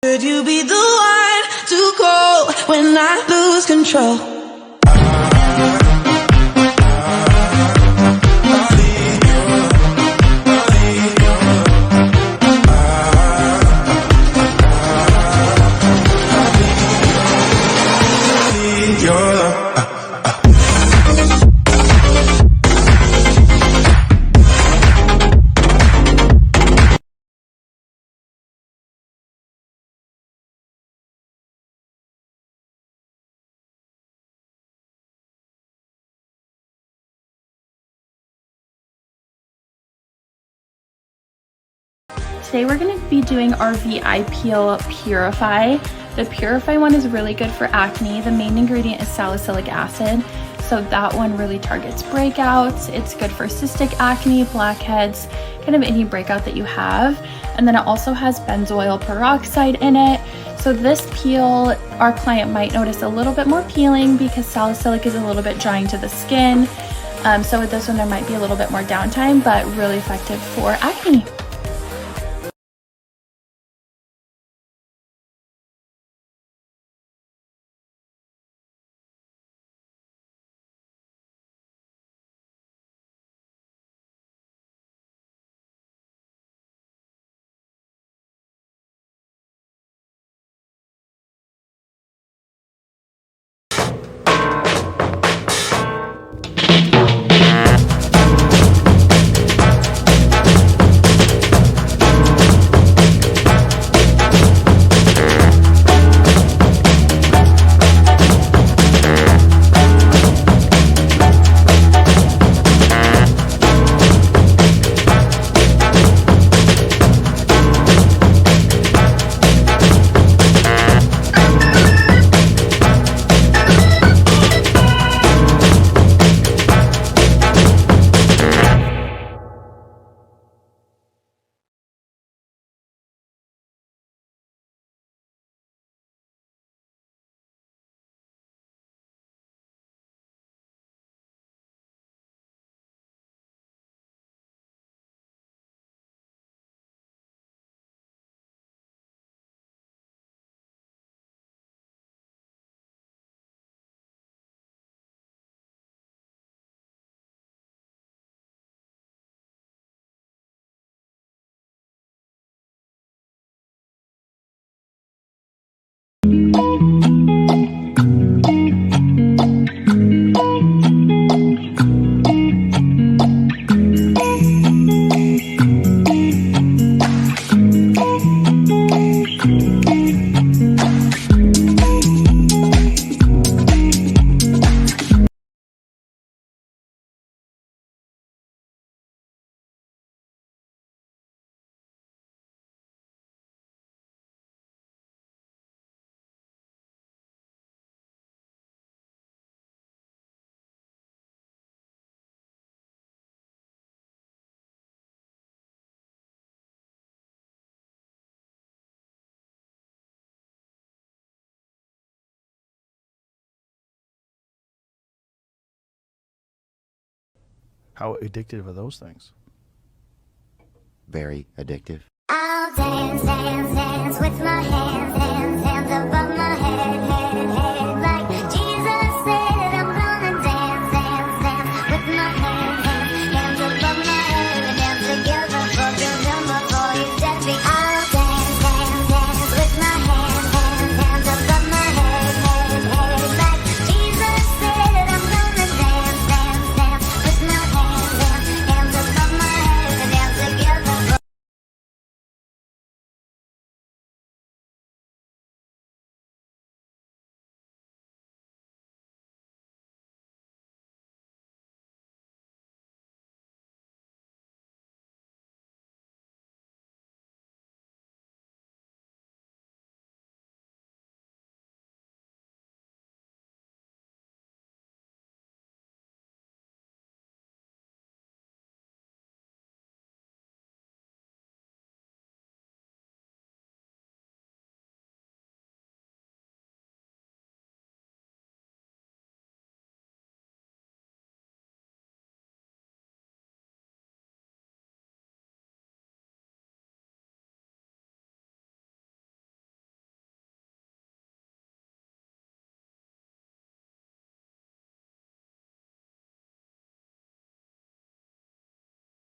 Could you be the one to call when I lose control? Today we're going to be doing our VI Peel Purify. The Purify one is really good for acne. The main ingredient is salicylic acid, so that one really targets breakouts. It's good for cystic acne, blackheads, kind of any breakout that you have. And then it also has benzoyl peroxide in it. So this peel, our client might notice a little bit more peeling because salicylic is a little bit drying to the skin. So with this one there might be a little bit more downtime, but really effective for acne. How addictive are those things? Very addictive. I'll dance, dance, dance with my hands above.